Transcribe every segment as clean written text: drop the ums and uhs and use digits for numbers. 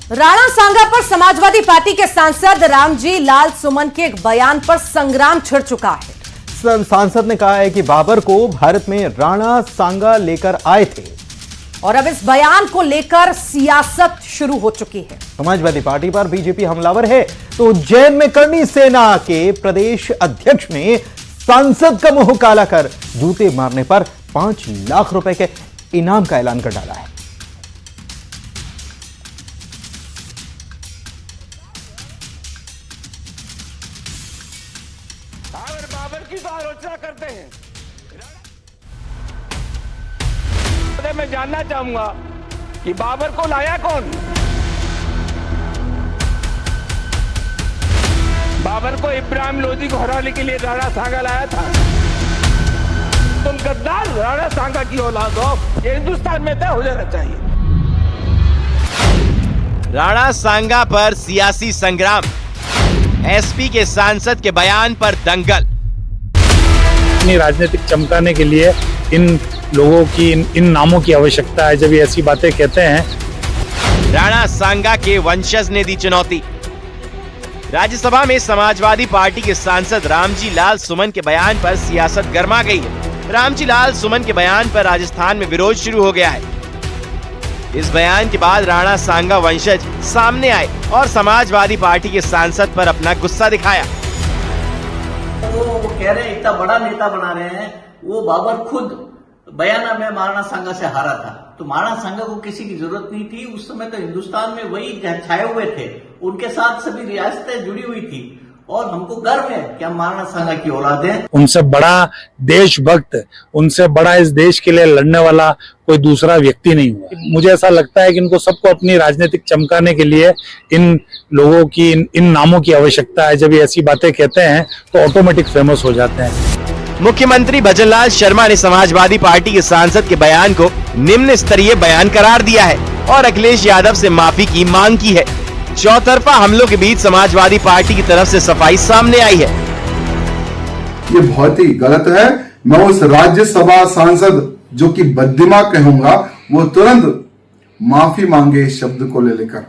राणा सांगा पर समाजवादी पार्टी के सांसद रामजी लाल सुमन के एक बयान पर संग्राम छिड़ चुका है। सांसद ने कहा है कि बाबर को भारत में राणा सांगा लेकर आए थे और अब इस बयान को लेकर सियासत शुरू हो चुकी है। समाजवादी पार्टी पर बीजेपी हमलावर है तो उज्जैन में करणी सेना के प्रदेश अध्यक्ष ने सांसद का मुंह काला कर जूते मारने पर 5 लाख रुपए के इनाम का ऐलान कर डाला है। बाबर की तो आलोचना करते हैं। मैं जानना चाहूंगा कि बाबर को लाया कौन? बाबर को इब्राहिम लोधी को हराने के लिए राणा सांगा लाया था। तुम गद्दार राणा सांगा की औलाद हो, ये हिंदुस्तान में तय हो जाना चाहिए। राणा सांगा पर सियासी संग्राम, एसपी के सांसद के बयान पर दंगल। अपनी राजनीतिक चमकाने के लिए इन लोगों की इन नामों की आवश्यकता है जब ये ऐसी बातें कहते हैं। राणा सांगा के वंशज ने दी चुनौती। राज्यसभा में समाजवादी पार्टी के सांसद रामजी लाल सुमन के बयान पर सियासत गर्मा गई है। रामजी लाल सुमन के बयान पर राजस्थान में विरोध शुरू हो गया है। इस बयान के बाद राणा सांगा वंशज सामने आए और समाजवादी पार्टी के सांसद पर अपना गुस्सा दिखाया। वो कह रहे हैं इतना बड़ा नेता बना रहे हैं, वो बाबर खुद बयाना में महाराणा सांगा से हारा था, तो महाराणा सांगा को किसी की जरूरत नहीं थी। उस समय तो हिंदुस्तान में वही छाए हुए थे, उनके साथ सभी रियासतें जुड़ी हुई थी और हमको गर्व है कि हम महाराणा सांगा की औलाद हैं। उनसे बड़ा देशभक्त, उनसे बड़ा इस देश के लिए लड़ने वाला कोई दूसरा व्यक्ति नहीं हुआ। मुझे ऐसा लगता है कि इनको सबको अपनी राजनीतिक चमकाने के लिए इन लोगों की इन नामों की आवश्यकता है। जब ये ऐसी बातें कहते हैं तो ऑटोमेटिक फेमस हो जाते हैं। मुख्यमंत्री भजनलाल शर्मा ने समाजवादी पार्टी के सांसद के बयान को निम्न स्तरीय बयान करार दिया है और अखिलेश यादव से माफी की मांग की है। चौतरफा हमलों के बीच समाजवादी पार्टी की तरफ से सफाई सामने आई है। ये बहुत ही गलत है। मैं उस राज्यसभा सांसद जो कि बददिमाग कहूंगा, वो तुरंत माफी मांगे इस शब्द को लेकर,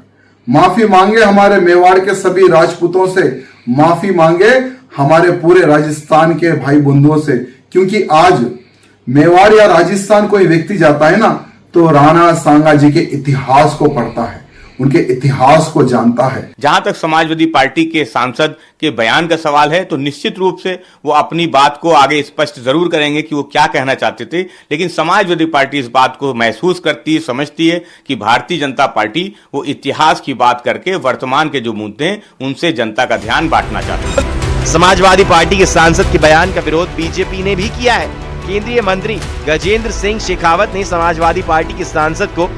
माफी मांगे हमारे मेवाड़ के सभी राजपूतों से, माफी मांगे हमारे पूरे राजस्थान के भाई बंधुओं से, क्योंकि आज मेवाड़ या राजस्थान कोई व्यक्ति जाता है ना तो राणा सांगा जी के इतिहास को पढ़ता है, उनके इतिहास को जानता है। जहां तक समाजवादी पार्टी के सांसद के बयान का सवाल है तो निश्चित रूप से वो अपनी बात को आगे स्पष्ट जरूर करेंगे कि वो क्या कहना चाहते थे, लेकिन समाजवादी पार्टी इस बात को महसूस करती है, समझती है कि भारतीय जनता पार्टी वो इतिहास की बात करके वर्तमान के जो मुद्दे हैं उनसे जनता का ध्यान बांटना चाहती है। समाजवादी पार्टी के सांसद के बयान का विरोध बीजेपी ने भी किया है। केंद्रीय मंत्री गजेंद्र सिंह शेखावत ने समाजवादी पार्टी के सांसद को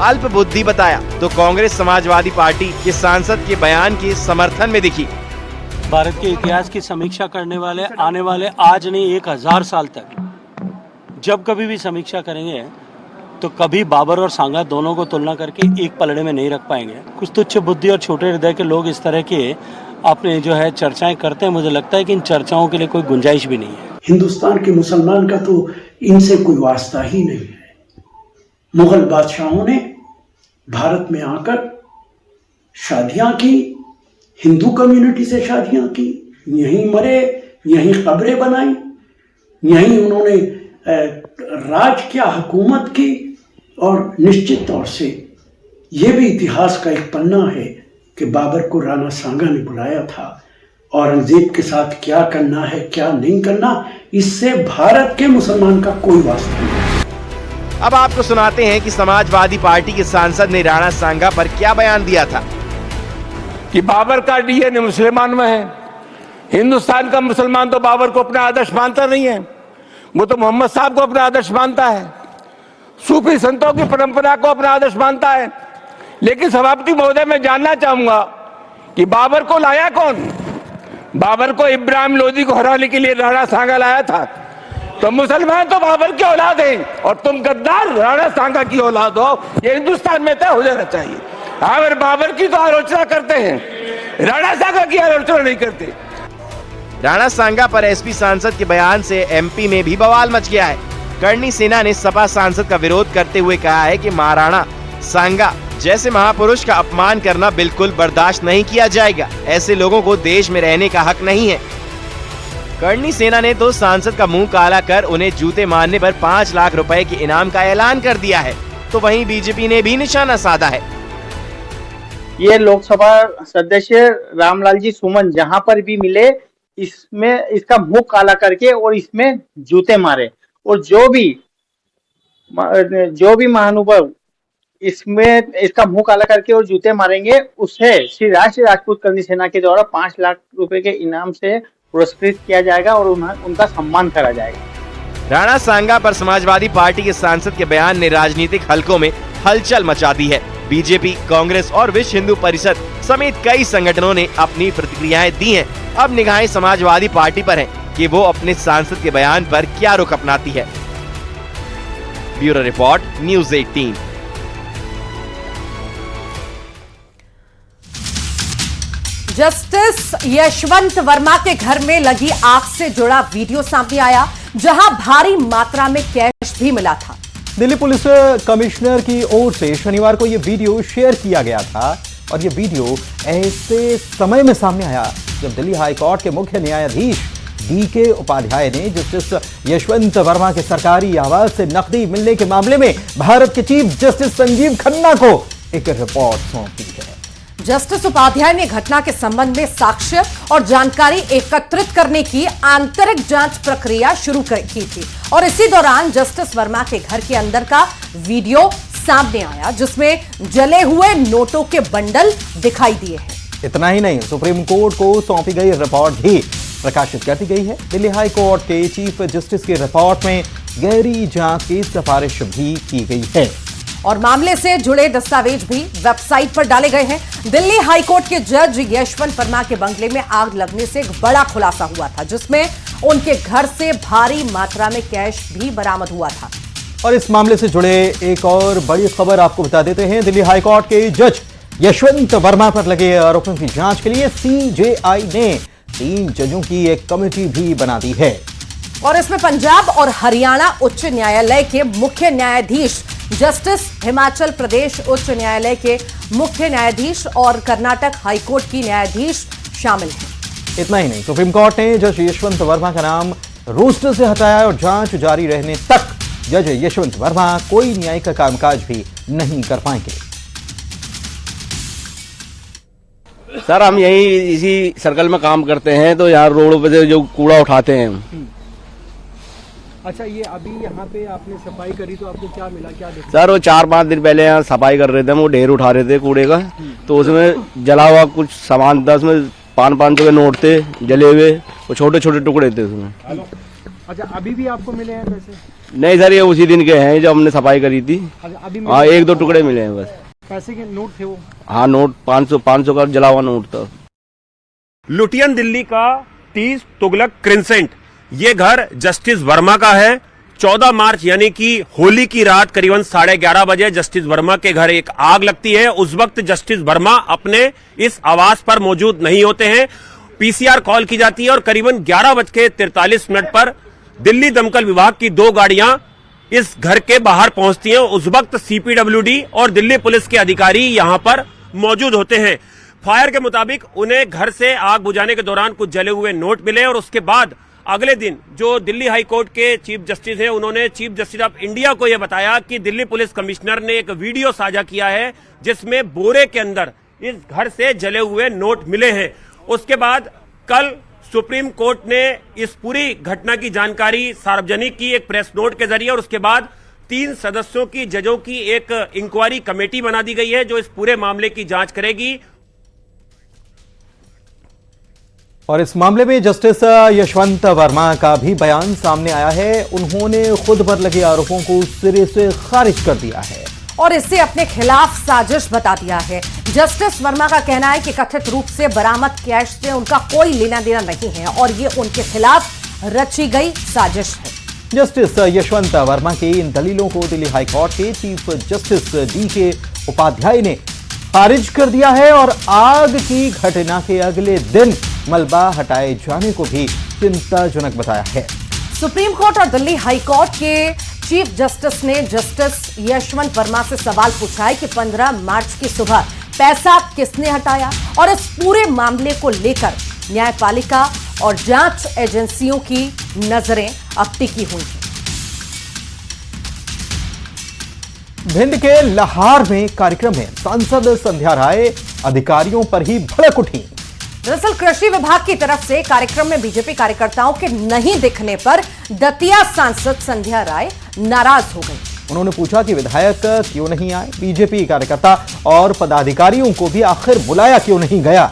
अल्प बुद्धि बताया तो कांग्रेस समाजवादी पार्टी के सांसद के बयान के समर्थन में दिखी। भारत के इतिहास की समीक्षा करने वाले आने वाले आज नहीं 1000 साल तक जब कभी भी समीक्षा करेंगे तो कभी बाबर और सांगा दोनों को तुलना करके एक पलड़े में नहीं रख पाएंगे। कुछ तुच्छ बुद्धि और छोटे हृदय के लोग इस तरह के अपने जो है चर्चाएं करते हैं। मुझे लगता है कि इन चर्चाओं के लिए कोई गुंजाइश भी नहीं है। हिंदुस्तान के मुसलमान का तो इनसे कोई वास्ता ही नहीं है। मुगल बादशाहों ने भारत में आकर शादियां की, हिंदू कम्युनिटी से शादियां की, यहीं मरे, यहीं कब्रें बनाई, यहीं उन्होंने राज किया, हुकूमत की। और निश्चित तौर से ये भी इतिहास का एक पन्ना है कि बाबर को राणा सांगा ने बुलाया था। औरंगजेब के साथ क्या करना है क्या नहीं करना, इससे भारत के मुसलमान का कोई वास्ता नहीं। अब आपको सुनाते हैं कि समाजवादी पार्टी के सांसद ने राणा सांगा पर क्या बयान दिया था। कि बाबर का डीएनए मुसलमान में है। हिंदुस्तान का मुसलमान तो बाबर को अपना आदर्श मानता नहीं है, वो तो मोहम्मद साहब को अपना आदर्श मानता है, सूफी संतों की परंपरा को अपना आदर्श मानता है। लेकिन सभापति महोदय, मैं जानना चाहूंगा कि बाबर को लाया कौन? बाबर को इब्राहिम लोधी को हराने के लिए राणा सांगा लाया था, तो मुसलमान तो बाबर की औलाद हैं और तुम गद्दार राणा सांगा की औलाद हो, ये हिंदुस्तान में तय हो जाना चाहिए। अगर बाबर की तो आलोचना करते हैं, राणा सांगा की आलोचना नहीं करते। राणा सांगा पर एसपी सांसद के बयान से एमपी में भी बवाल मच गया है। करणी सेना ने सपा सांसद का विरोध करते हुए कहा है कि महाराणा सांगा जैसे महापुरुष का अपमान करना बिल्कुल बर्दाश्त नहीं किया जाएगा। ऐसे लोगों को देश में रहने का हक नहीं है। करणी सेना ने तो सांसद का मुंह काला कर उन्हें जूते मारने पर 5 लाख रुपए के इनाम का ऐलान कर दिया है, तो वहीं बीजेपी ने भी निशाना साधा है। ये लोकसभा सदस्य रामलाल जी सुमन जहां पर भी मिले, इसमें इसका मुंह काला करके और इसमें जूते मारे, और जो भी महानुभाव इसमें इसका मुंह काला करके और जूते मारेंगे, उसे श्री राष्ट्रीय राजपूत करणी सेना के द्वारा 5 लाख रुपए के इनाम से पुरस्कृत किया जाएगा और उनका सम्मान करा जाएगा। राणा सांगा पर समाजवादी पार्टी के सांसद के बयान ने राजनीतिक हलकों में हलचल मचा दी है। बीजेपी, कांग्रेस और विश्व हिंदू परिषद समेत कई संगठनों ने अपनी प्रतिक्रियाएं दी हैं। अब निगाहें समाजवादी पार्टी पर हैं कि वो अपने सांसद के बयान पर क्या रुख अपनाती है। Bureau report, news 18। Justice Yashwant Verma के घर में लगी आग से जुड़ा वीडियो सामने आया, जहां भारी मात्रा में कैश भी मिला था। दिल्ली पुलिस कमिश्नर की ओर से शनिवार को यह वीडियो शेयर किया गया था और यह वीडियो ऐसे समय में सामने आया जब दिल्ली हाई कोर्ट के मुख्य न्यायाधीश DK उपाध्याय ने जस्टिस यशवंत वर्मा के सरकारी आवास से नकदी मिलने के मामले में भारत के चीफ जस्टिस संजीव खन्ना को एक रिपोर्ट सौंपी है। जस्टिस उपाध्याय ने घटना के संबंध में साक्ष्य और जानकारी एकत्रित करने की आंतरिक जांच प्रक्रिया शुरू की थी और इसी दौरान जस्टिस वर्मा के घर के अंदर का वीडियो सामने आया, जिसमें जले हुए नोटों के बंडल दिखाई दिए हैं। इतना ही नहीं, सुप्रीम कोर्ट को सौंपी गई रिपोर्ट भी प्रकाशित कर दी गई है। दिल्ली हाई कोर्ट के चीफ जस्टिस की रिपोर्ट में गहरी जांच की सिफारिश भी की गई है और मामले से जुड़े दस्तावेज भी वेबसाइट पर डाले गए हैं। दिल्ली हाई कोर्ट के जज यशवंत वर्मा के बंगले में आग लगने से एक बड़ा खुलासा हुआ था, जिसमें उनके घर से भारी मात्रा में कैश भी बरामद हुआ था। और इस मामले से जुड़े एक और बड़ी खबर आपको बता देते हैं। दिल्ली हाई कोर्ट के जज यशवंत वर्मा पर लगे आरोपों की जांच के लिए CJI ने 3 जजों की एक कमेटी भी बना दी है और इसमें पंजाब और हरियाणा उच्च न्यायालय के मुख्य न्यायाधीश, जस्टिस हिमाचल प्रदेश उच्च न्यायालय के मुख्य न्यायाधीश और कर्नाटक हाईकोर्ट की न्यायाधीश शामिल हैं। इतना ही नहीं, सुप्रीम कोर्ट ने जज यशवंत वर्मा का नाम रोस्टर से हटाया और जांच जारी रहने तक जज यशवंत वर्मा कोई न्यायिक कामकाज भी नहीं कर पाएंगे। सर, हम यही इसी सर्कल में काम करते हैं, तो यहाँ रोडों पे जो कूड़ा उठाते हैं। अच्छा, ये अभी यहाँ पे आपने सफाई करी तो आपको क्या मिला, क्या देखा? सर, वो 4-5 दिन पहले यहाँ सफाई कर रहे थे, वो ढेर उठा रहे थे कूड़े का, तो उसमें जला हुआ कुछ सामान 10 में 500 के नोट थे जले हुए, वो छोटे छोटे टुकड़े थे उसमें। अच्छा, अभी भी आपको मिले हैं पैसे? नहीं सर, ये उसी दिन के हैं जो हमने सफाई करी थी। अभी हाँ, 1-2 टुकड़े मिले हैं बस। पैसे के नोट थे वो? हाँ, नोट 500 का जला हुआ नोट था। लुटियन दिल्ली का 30 तुगलक क्रिसेंट, ये घर जस्टिस वर्मा का है। 14 मार्च यानी कि होली की रात करीबन 11:30 बजे जस्टिस वर्मा के घर एक आग लगती है। उस वक्त जस्टिस वर्मा अपने इस आवास पर मौजूद नहीं होते हैं। PCR कॉल की जाती है और करीबन 11:43 पर दिल्ली दमकल विभाग की 2 गाड़ियां इस घर के बाहर पहुंचती हैं। उस वक्त CPWD और दिल्ली पुलिस के अधिकारी यहां पर मौजूद होते हैं। फायर के मुताबिक उन्हें घर से आग बुझाने के दौरान कुछ जले हुए नोट मिले और उसके बाद अगले दिन जो दिल्ली हाई कोर्ट के चीफ जस्टिस हैं, उन्होंने चीफ जस्टिस ऑफ इंडिया को यह बताया कि दिल्ली पुलिस कमिश्नर ने एक वीडियो साझा किया है जिसमें बोरे के अंदर इस घर से जले हुए नोट मिले हैं। उसके बाद कल सुप्रीम कोर्ट ने इस पूरी घटना की जानकारी सार्वजनिक की एक प्रेस नोट के जरिए और उसके बाद 3 सदस्यों की जजों की एक इंक्वायरी कमेटी बना दी गई है जो इस पूरे मामले की जांच करेगी। और इस मामले में जस्टिस यशवंत वर्मा का भी बयान सामने आया है। उन्होंने खुद पर लगे आरोपों को सिरे से खारिज कर दिया है और इसे अपने खिलाफ साजिश बता दिया है। जस्टिस वर्मा का कहना है कि कथित रूप से बरामद कैश से उनका कोई लेना देना नहीं है और ये उनके खिलाफ रची गई साजिश है। जस्टिस यशवंत वर्मा की इन दलीलों को दिल्ली हाई कोर्ट के चीफ जस्टिस DK उपाध्याय ने खारिज कर दिया है और आग की घटना के अगले दिन मलबा हटाए जाने को भी चिंताजनक बताया है। सुप्रीम कोर्ट और दिल्ली हाई कोर्ट के चीफ जस्टिस ने जस्टिस यशवंत वर्मा से सवाल पूछा है कि 15 मार्च की सुबह पैसा किसने हटाया और इस पूरे मामले को लेकर न्यायपालिका और जांच एजेंसियों की नजरें अब टिकी हुई हैं। भिंड के लाहार में कार्यक्रम में सांसद संध्या राय अधिकारियों पर ही भड़क उठी। दरअसल कृषि विभाग की तरफ से कार्यक्रम में बीजेपी कार्यकर्ताओं के नहीं दिखने पर दतिया सांसद संध्या राय नाराज हो गई। उन्होंने पूछा कि विधायक क्यों नहीं आए, बीजेपी कार्यकर्ता और पदाधिकारियों को भी आखिर बुलाया क्यों नहीं गया।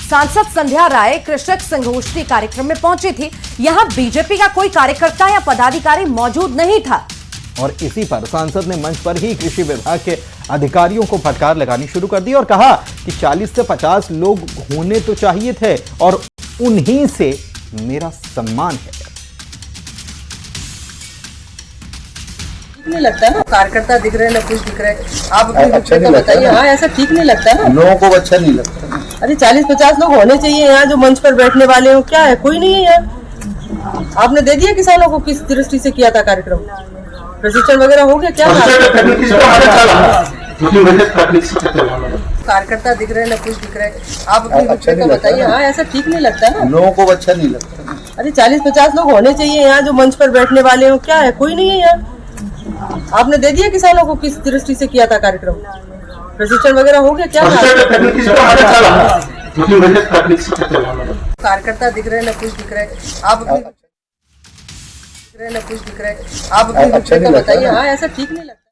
सांसद संध्या राय कृषक संगोष्ठी कार्यक्रम में पहुंची थी। यहां बीजेपी का कोई कार्यकर्ता या पदाधिकारी मौजूद नहीं था और इसी पर सांसद ने मंच पर ही कृषि विभाग के अधिकारियों को फटकार लगानी शुरू कर दी और कहा कि 40 से 50 लोग होने तो चाहिए थे और उन्हीं से मेरा सम्मान है। नहीं लगता ना, कार्यकर्ता दिख रहे हैं ना कुछ दिख रहा है। आप अपनी अच्छा का बताइए। हाँ, ऐसा ठीक नहीं लगता ना, लोगों को अच्छा नहीं लगता। अरे 40-50 लोग होने चाहिए यहाँ जो मंच पर बैठने वाले हो। क्या है, कोई नहीं है यहाँ। आपने दे दिया किसानों को किस दृष्टि से किया था कार्यक्रम, प्रशिक्षण वगैरह हो गया क्या? कार्यकर्ता दिख रहे हैं ना कुछ दिख रहा है। आप अपनी अच्छा का बताइए। हाँ, ऐसा ठीक नहीं लगता ना, लोगों को अच्छा नहीं लगता। अरे 40-50 लोग होने चाहिए यहाँ जो मंच पर बैठने वाले हो। क्या है, कोई नहीं है यहाँ। आपने दे दिया किसानों को किस दृष्टि से किया था कार्यक्रम, प्रशिक्षण वगैरह हो गया क्या? कार्यकर्ता दिख रहे हैं ना कुछ दिख रहा है। आप अपनी अच्छा का बताइए। हाँ, ऐसा ठीक नहीं लगता।